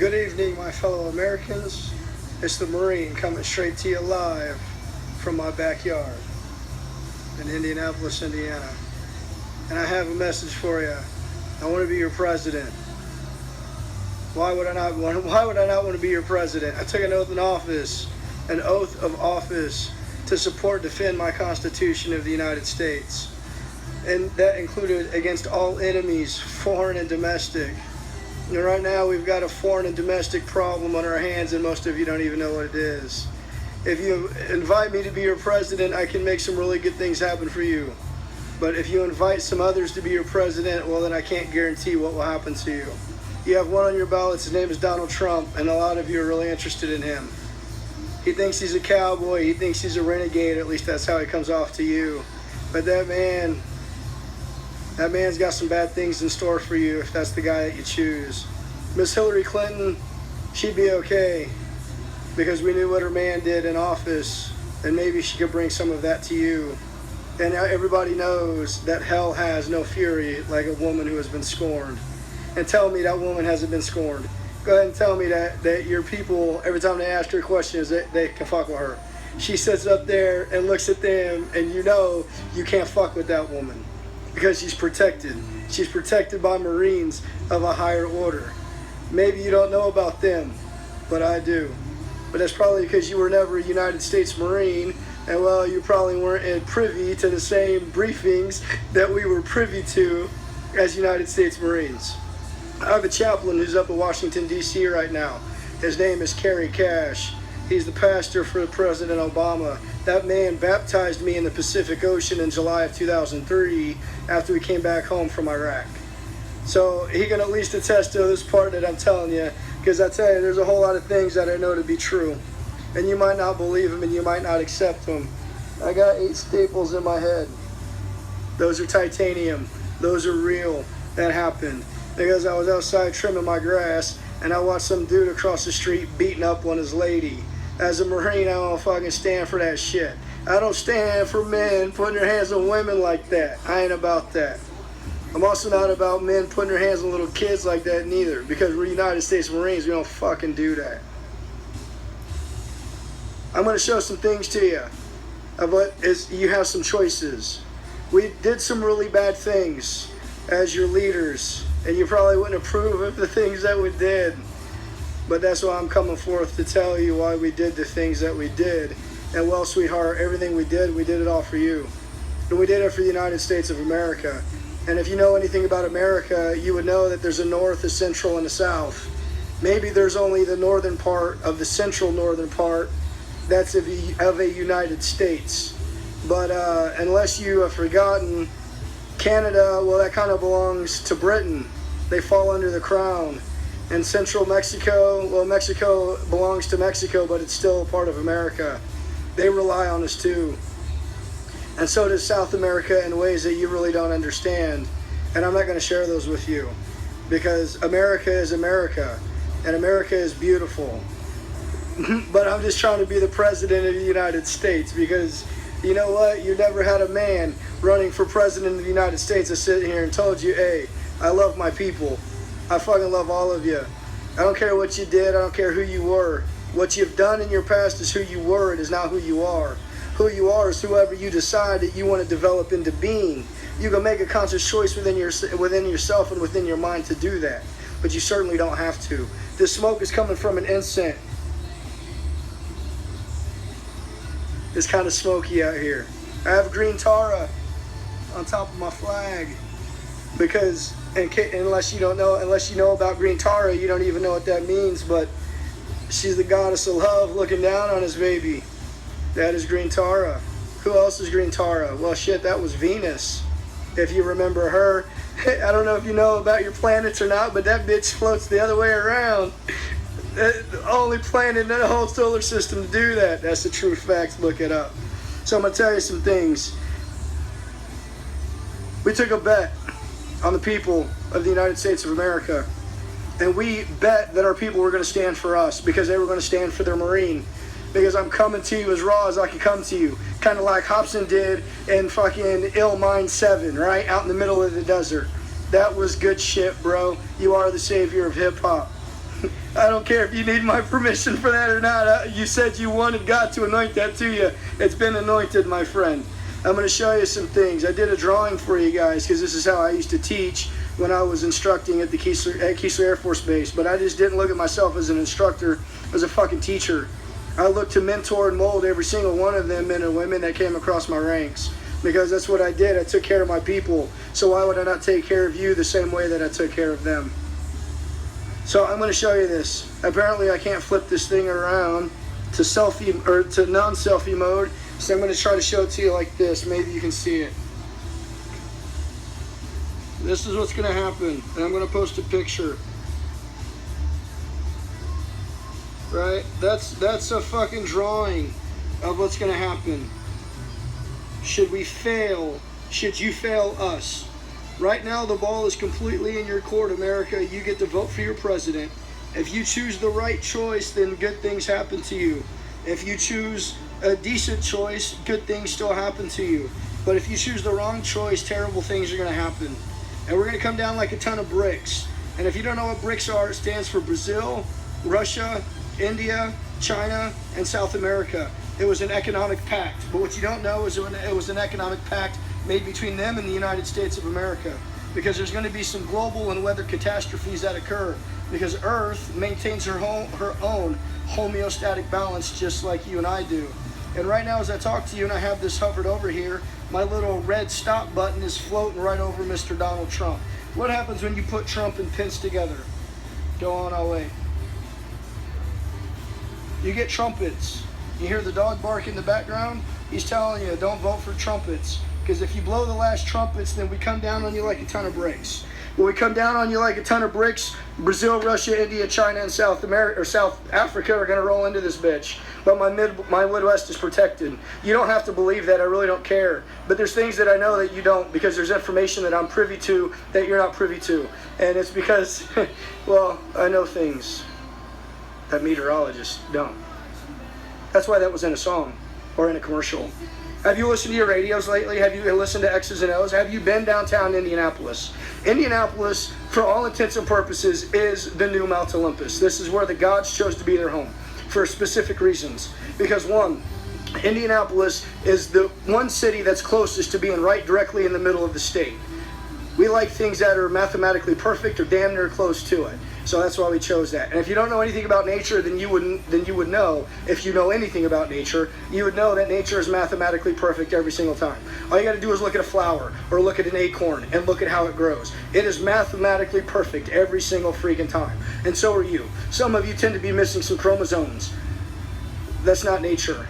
Good evening, my fellow Americans. It's the Marine coming straight to you live from my backyard in Indianapolis, Indiana. And I have a message for you. I want to be your president. Why would I not want to be your president? I took an oath of office to support and defend my Constitution of the United States. And that included against all enemies, foreign and domestic. And right now we've got a foreign and domestic problem on our hands, and most of you don't even know what it is. If you invite me to be your president, I can make some really good things happen for you. But if you invite some others to be your president, well, then I can't guarantee what will happen to you. You have one on your ballots. His name is Donald Trump, and a lot of you are really interested in him. He thinks he's a cowboy. He thinks he's a renegade. At least that's how he comes off to you. But that man's got some bad things in store for you if that's the guy that you choose. Miss Hillary Clinton, she'd be okay because we knew what her man did in office, and maybe she could bring some of that to you. And now everybody knows that hell has no fury like a woman who has been scorned. And tell me that woman hasn't been scorned. Go ahead and tell me that your people, every time they ask her questions, they can fuck with her. She sits up there and looks at them, and you know you can't fuck with that woman. Because she's protected. She's protected by Marines of a higher order. Maybe you don't know about them, but I do. But that's probably because you were never a United States Marine, and well, you probably weren't privy to the same briefings that we were privy to as United States Marines. I have a chaplain who's up in Washington, D.C. right now. His name is Kerry Cash. He's the pastor for President Obama. That man baptized me in the Pacific Ocean in July of 2003 after we came back home from Iraq. So he can at least attest to this part that I'm telling you, because I tell you, there's a whole lot of things that I know to be true. And you might not believe them and you might not accept them. I got 8 staples in my head. Those are titanium. Those are real. That happened because I was outside trimming my grass and I watched some dude across the street beating up on his lady. As a Marine, I don't fucking stand for that shit. I don't stand for men putting their hands on women like that. I ain't about that. I'm also not about men putting their hands on little kids like that neither, because we're United States Marines, we don't fucking do that. I'm going to show some things to you. But you have some choices. We did some really bad things as your leaders, and you probably wouldn't approve of the things that we did. But that's why I'm coming forth to tell you why we did the things that we did. And well, sweetheart, everything we did it all for you. And we did it for the United States of America. And if you know anything about America, you would know that there's a north, a central, and a south. Maybe there's only the northern part of the central northern part that's of a United States. But unless you have forgotten, Canada, well, that kind of belongs to Britain. They fall under the crown. And central Mexico, well, Mexico belongs to Mexico, but it's still a part of America. They rely on us too. And so does South America in ways that you really don't understand. And I'm not going to share those with you, because America is America, and America is beautiful. But I'm just trying to be the president of the United States, because you know what? You never had a man running for president of the United States that sit here and told you, hey, I love my people. I fucking love all of you. I don't care what you did. I don't care who you were. What you've done in your past is who you were. It is not who you are. Who you are is whoever you decide that you want to develop into being. You can make a conscious choice within yourself and within your mind to do that. But you certainly don't have to. This smoke is coming from an incense. It's kind of smoky out here. I have green Tara on top of my flag. Because unless you know about green Tara, you don't even know what that means. But she's the goddess of love looking down on his baby. That is green Tara. Who else is green Tara? Well, shit, that was Venus. If you remember her. I don't know if you know about your planets or not, but that bitch floats the other way around. The only planet in the whole solar system to do that. That's the true facts. Look it up. So I'm going to tell you some things. We took a bet on the people of the United States of America. And we bet that our people were going to stand for us because they were going to stand for their Marine. Because I'm coming to you as raw as I can come to you. Kind of like Hobson did in fucking Ill Mine 7, right? Out in the middle of the desert. That was good shit, bro. You are the savior of hip-hop. I don't care if you need my permission for that or not. You said you wanted God to anoint that to you. It's been anointed, my friend. I'm going to show you some things. I did a drawing for you guys because this is how I used to teach when I was instructing at the Keesler Air Force Base. But I just didn't look at myself as an instructor, as a fucking teacher. I looked to mentor and mold every single one of them men and women that came across my ranks. Because that's what I did. I took care of my people. So why would I not take care of you the same way that I took care of them? So I'm going to show you this. Apparently I can't flip this thing around to selfie or to non-selfie mode. So I'm going to try to show it to you like this. Maybe you can see it. This is what's going to happen. And I'm going to post a picture. Right? That's a fucking drawing of what's going to happen. Should we fail? Should you fail us? Right now, the ball is completely in your court, America. You get to vote for your president. If you choose the right choice, then good things happen to you. If you choose a decent choice, good things still happen to you. But if you choose the wrong choice, terrible things are going to happen. And we're going to come down like a ton of bricks. And if you don't know what BRICS are, it stands for Brazil, Russia, India, China, and South America. It was an economic pact. But what you don't know is it was an economic pact made between them and the United States of America. Because there's going to be some global and weather catastrophes that occur. Because Earth maintains her own homeostatic balance just like you and I do. And right now as I talk to you and I have this hovered over here, my little red stop button is floating right over Mr. Donald Trump. What happens when you put Trump and Pence together? Go on our way. You get trumpets. You hear the dog bark in the background? He's telling you, don't vote for trumpets. Because if you blow the last trumpets, then we come down on you like a ton of bricks. When we come down on you like a ton of bricks, Brazil, Russia, India, China, and South America or South Africa are going to roll into this bitch. But my Midwest is protected. You don't have to believe that. I really don't care. But there's things that I know that you don't, because there's information that I'm privy to that you're not privy to. And it's because, well, I know things that meteorologists don't. That's why that was in a song or in a commercial. Have you listened to your radios lately? Have you listened to X's and O's? Have you been downtown Indianapolis? Indianapolis, for all intents and purposes, is the new Mount Olympus. This is where the gods chose to be their home for specific reasons. Because one, Indianapolis is the one city that's closest to being right directly in the middle of the state. We like things that are mathematically perfect or damn near close to it. So that's why we chose that. And if you don't know anything about nature, then you would know. If you know anything about nature, you would know that nature is mathematically perfect every single time. All you got to do is look at a flower or look at an acorn and look at how it grows. It is mathematically perfect every single freaking time. And so are you. Some of you tend to be missing some chromosomes. That's not nature.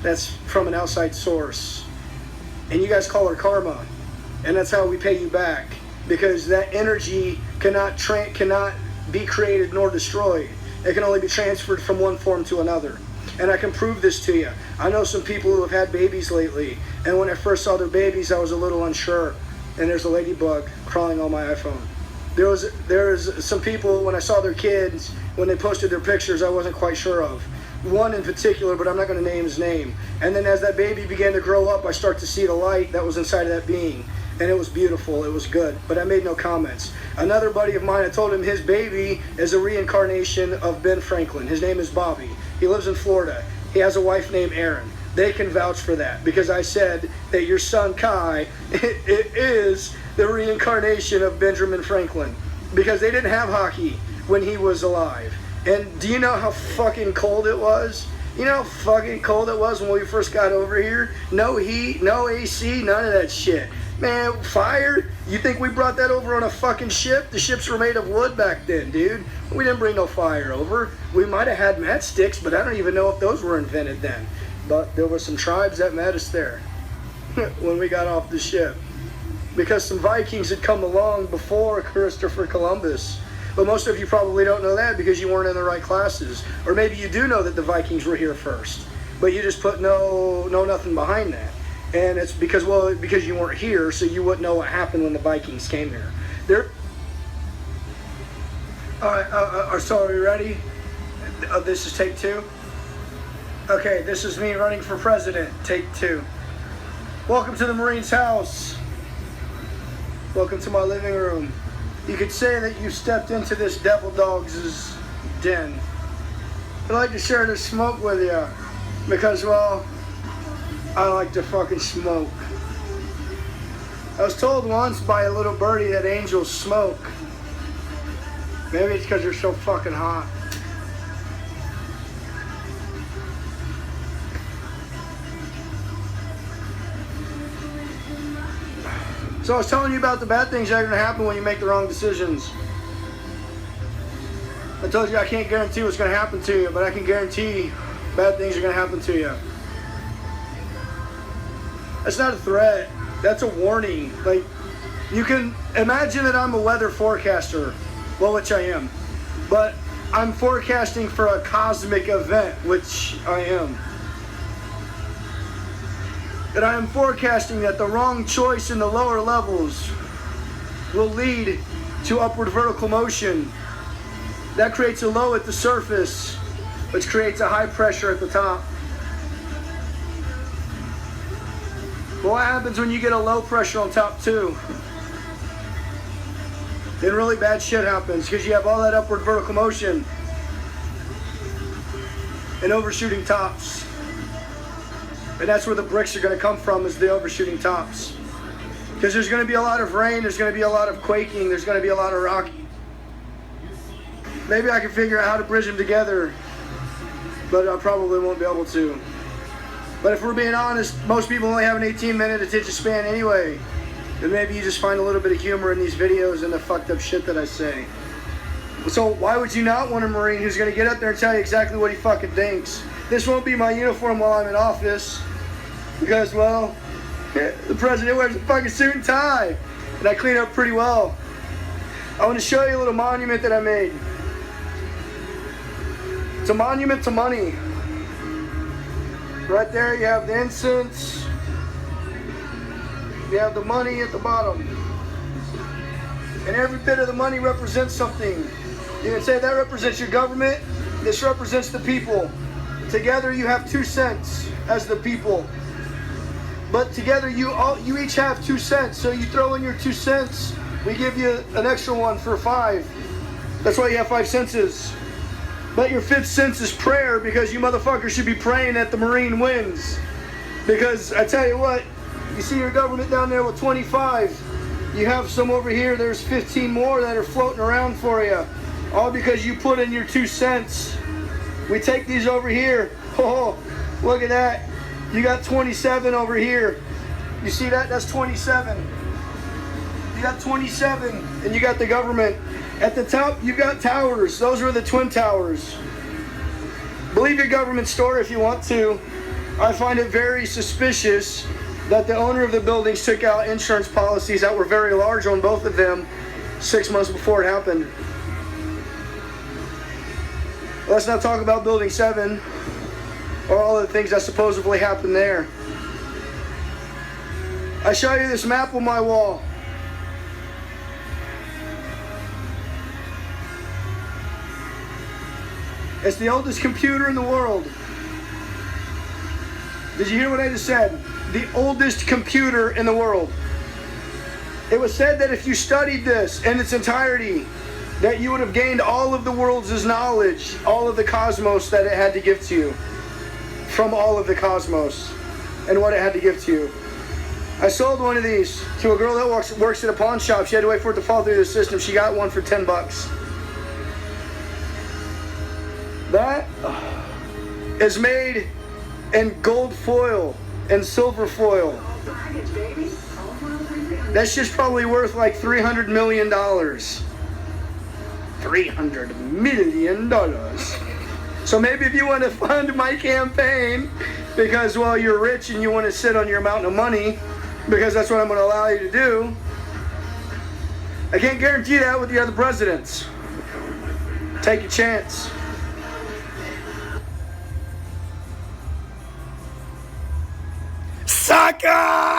That's from an outside source. And you guys call her karma. And that's how we pay you back. Because that energy cannot be created nor destroyed. It can only be transferred from one form to another. And I can prove this to you. I know some people who have had babies lately, and when I first saw their babies, I was a little unsure. And there's a ladybug crawling on my iPhone. There was some people, when I saw their kids, when they posted their pictures, I wasn't quite sure of. One in particular, but I'm not going to name his name. And then as that baby began to grow up, I start to see the light that was inside of that being. And it was beautiful, it was good, but I made no comments. Another buddy of mine, I told him his baby is a reincarnation of Ben Franklin. His name is Bobby. He lives in Florida. He has a wife named Erin. They can vouch for that, because I said that your son Kai it is the reincarnation of Benjamin Franklin, because they didn't have hockey when he was alive. And do you know how fucking cold it was? You know how fucking cold it was when we first got over here? No heat, no AC, none of that shit. Man, fire? You think we brought that over on a fucking ship? The ships were made of wood back then, dude. We didn't bring no fire over. We might have had matchsticks, but I don't even know if those were invented then. But there were some tribes that met us there when we got off the ship. Because some Vikings had come along before Christopher Columbus. But most of you probably don't know that because you weren't in the right classes. Or maybe you do know that the Vikings were here first. But you just put no nothing behind that. And it's because you weren't here, so you wouldn't know what happened when the Vikings came here. Alright, so are we ready? This is take 2. Okay, this is me running for president, take 2. Welcome to the Marine's house. Welcome to my living room. You could say that you stepped into this devil dog's den. I'd like to share this smoke with you because, well, I like to fucking smoke. I was told once by a little birdie that angels smoke. Maybe it's because they're so fucking hot. So I was telling you about the bad things that are going to happen when you make the wrong decisions. I told you I can't guarantee what's going to happen to you, but I can guarantee bad things are going to happen to you. That's not a threat. That's a warning. Like, you can imagine that I'm a weather forecaster, well, which I am, but I'm forecasting for a cosmic event, which I am. And I am forecasting that the wrong choice in the lower levels will lead to upward vertical motion. That creates a low at the surface, which creates a high pressure at the top. But what happens when you get a low pressure on top too? Then really bad shit happens because you have all that upward vertical motion and overshooting tops. And that's where the bricks are going to come from, is the overshooting tops. Because there's going to be a lot of rain, there's going to be a lot of quaking, there's going to be a lot of rock. Maybe I can figure out how to bridge them together, but I probably won't be able to. But if we're being honest, most people only have an 18-minute attention span anyway. And maybe you just find a little bit of humor in these videos and the fucked up shit that I say. So why would you not want a Marine who's going to get up there and tell you exactly what he fucking thinks? This won't be my uniform while I'm in office. Because, well, the president wears a fucking suit and tie. And I clean up pretty well. I want to show you a little monument that I made. It's a monument to money. Right there you have the incense. You have the money at the bottom. And every bit of the money represents something. You can say that represents your government. This represents the people. Together you have 2 cents as the people. But together you each have 2 cents. So you throw in your 2 cents. We give you an extra one for 5. That's why you have 5 senses. But your 5th sense is prayer, because you motherfuckers should be praying that the Marine wins. Because I tell you what, you see your government down there with 25. You have some over here, there's 15 more that are floating around for you. All because you put in your 2 cents. We take these over here. Oh, look at that. You got 27 over here. You see that? That's 27. You got 27, and you got the government. At the top, you got towers. Those are the Twin Towers. Believe your government story if you want to. I find it very suspicious that the owner of the buildings took out insurance policies that were very large on both of them 6 months before it happened. Let's not talk about Building 7 or all the things that supposedly happened there. I show you this map on my wall. It's the oldest computer in the world. Did you hear what I just said? The oldest computer in the world. It was said that if you studied this in its entirety, that you would have gained all of the world's knowledge, all of the cosmos that it had to give to you, from all of the cosmos and what it had to give to you. I sold one of these to a girl that works at a pawn shop. She had to wait for it to fall through the system. She got one for 10 bucks. That is made in gold foil and silver foil. That shit's probably worth like $300 million. $300 million. So maybe if you want to fund my campaign because, well, you're rich and you want to sit on your mountain of money, because that's what I'm going to allow you to do. I can't guarantee that with the other presidents. Take a chance. Sucker!